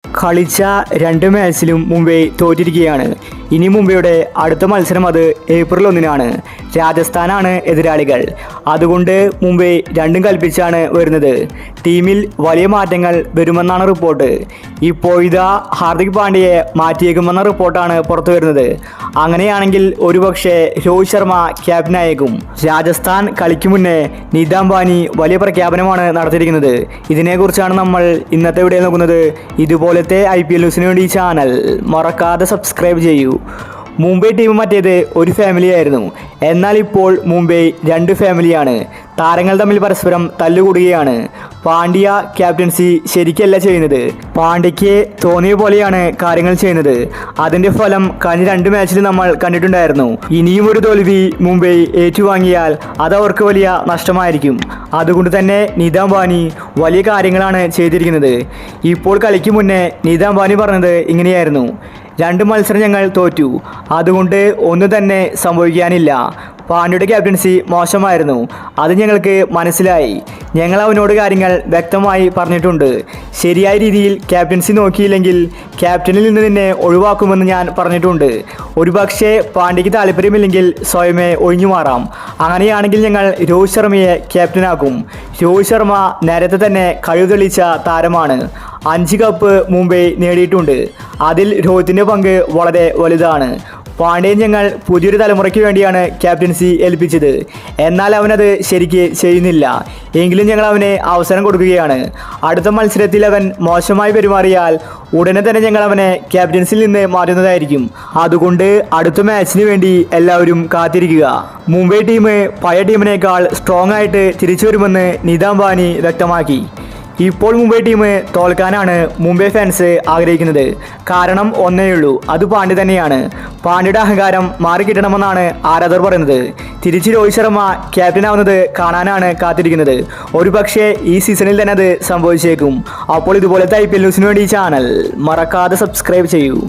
കളിച്ച രണ്ട് മാച്ചിലും മുംബൈ തോറ്റിരിക്കുകയാണ്. ഇനി മുംബൈയുടെ അടുത്ത മത്സരം അത് ഏപ്രിൽ 1-നാണ്. രാജസ്ഥാനാണ് എതിരാളികൾ. അതുകൊണ്ട് മുംബൈ രണ്ടും കൽപ്പിച്ചാണ് വരുന്നത്. ടീമിൽ വലിയ മാറ്റങ്ങൾ വരുമെന്നാണ് റിപ്പോർട്ട്. ഇപ്പോഴിതാ ഹാർദിക് പാണ്ഡ്യയെ മാറ്റിയേക്കുമെന്ന റിപ്പോർട്ടാണ് പുറത്തു വരുന്നത്. അങ്ങനെയാണെങ്കിൽ ഒരുപക്ഷെ രോഹിത് ശർമ്മ ക്യാപ്റ്റനായേക്കും. രാജസ്ഥാൻ കളിക്ക് മുന്നേ നിതാം ബാനി വലിയ പ്രഖ്യാപനമാണ് നടത്തിയിരിക്കുന്നത്. ഇതിനെക്കുറിച്ചാണ് നമ്മൾ ഇന്നത്തെ വീഡിയോ നോക്കുന്നത്. ഇതുപോലത്തെ IPL ന്യൂസിന് വേണ്ടി ഈ ചാനൽ മറക്കാതെ സബ്സ്ക്രൈബ് ചെയ്യൂ. മുംബൈ ടീം മറ്റേത് ഒരു ഫാമിലി ആയിരുന്നു. എന്നാൽ ഇപ്പോൾ മുംബൈ രണ്ട് ഫാമിലിയാണ്. താരങ്ങൾ തമ്മിൽ പരസ്പരം തല്ലുകൂടുകയാണ്. പാണ്ഡ്യ ക്യാപ്റ്റൻസി ശരിക്കല്ല ചെയ്യുന്നത്. പാണ്ഡ്യയ്ക്ക് തോന്നിയ പോലെയാണ് കാര്യങ്ങൾ ചെയ്യുന്നത്. അതിൻ്റെ ഫലം കഴിഞ്ഞ രണ്ട് മാച്ചിൽ നമ്മൾ കണ്ടിട്ടുണ്ടായിരുന്നു. ഇനിയും ഒരു തോൽവി മുംബൈ ഏറ്റുവാങ്ങിയാൽ അത് അവർക്ക് വലിയ നഷ്ടമായിരിക്കും. അതുകൊണ്ട് തന്നെ നിതാം ബാനി വലിയ കാര്യങ്ങളാണ് ചെയ്തിരിക്കുന്നത്. ഇപ്പോൾ കളിക്ക് മുന്നേ നിതാം ബാനി പറഞ്ഞത് ഇങ്ങനെയായിരുന്നു: രണ്ട് മത്സരം ഞങ്ങൾ തോറ്റു, അതുകൊണ്ട് ഒന്നും തന്നെ സംഭവിക്കാനില്ല. പാണ്ഡ്യയുടെ ക്യാപ്റ്റൻസി മോശമായിരുന്നു, അത് ഞങ്ങൾക്ക് മനസ്സിലായി. ഞങ്ങൾ അവനോട് കാര്യങ്ങൾ വ്യക്തമായി പറഞ്ഞിട്ടുണ്ട്. ശരിയായ രീതിയിൽ ക്യാപ്റ്റൻസി നോക്കിയില്ലെങ്കിൽ ക്യാപ്റ്റനിൽ നിന്ന് നിന്നെ ഒഴിവാക്കുമെന്ന് ഞാൻ പറഞ്ഞിട്ടുണ്ട്. ഒരുപക്ഷെ പാണ്ഡ്യയ്ക്ക് താല്പര്യമില്ലെങ്കിൽ സ്വയമേ ഒഴിഞ്ഞു മാറാം. അങ്ങനെയാണെങ്കിൽ ഞങ്ങൾ രോഹിത് ശർമ്മയെ ക്യാപ്റ്റനാക്കും. രോഹിത് ശർമ്മ നേരത്തെ തന്നെ കഴിവ് തെളിയിച്ച താരമാണ്. 5 കപ്പ് മുംബൈ നേടിയിട്ടുണ്ട്. അതിൽ രോഹിത്തിൻ്റെ പങ്ക് വളരെ വലുതാണ്. പാണ്ഡ്യയെ ഞങ്ങൾ പുതിയൊരു തലമുറയ്ക്ക് വേണ്ടിയാണ് ക്യാപ്റ്റൻസി ഏൽപ്പിച്ചത്. എന്നാൽ അവനത് ശരിക്ക് ചെയ്യുന്നില്ല. എങ്കിലും ഞങ്ങൾ അവനെ അവസരം കൊടുക്കുകയാണ്. അടുത്ത മത്സരത്തിൽ അവൻ മോശമായി പെരുമാറിയാൽ ഉടനെ തന്നെ ഞങ്ങൾ അവനെ ക്യാപ്റ്റൻസിയിൽ നിന്ന് മാറ്റുന്നതായിരിക്കും. അതുകൊണ്ട് അടുത്ത മാച്ചിന് വേണ്ടി എല്ലാവരും കാത്തിരിക്കുക. മുംബൈ ടീം പഴയ ടീമിനേക്കാൾ സ്ട്രോങ് ആയിട്ട് തിരിച്ചു വരുമെന്ന് നിതാം ബാനി വ്യക്തമാക്കി. ഇപ്പോൾ മുംബൈ ടീം തോൽക്കാനാണ് മുംബൈ ഫാൻസ് ആഗ്രഹിക്കുന്നത്. കാരണം ഒന്നേയുള്ളൂ, അത് പാണ്ഡ്യ തന്നെയാണ്. പാണ്ഡ്യയുടെ അഹങ്കാരം മാറിക്കിട്ടണമെന്നാണ് ആരാധകർ പറയുന്നത്. തിരിച്ച് രോഹിത് ശർമ്മ ക്യാപ്റ്റനാവുന്നത് കാണാനാണ് കാത്തിരിക്കുന്നത്. ഒരുപക്ഷെ ഈ സീസണിൽ തന്നെ അത് സംഭവിച്ചേക്കും. അപ്പോൾ ഇതുപോലത്തെ IPL ന്യൂസിന് വേണ്ടി ഈ ചാനൽ മറക്കാതെ സബ്സ്ക്രൈബ് ചെയ്യൂ.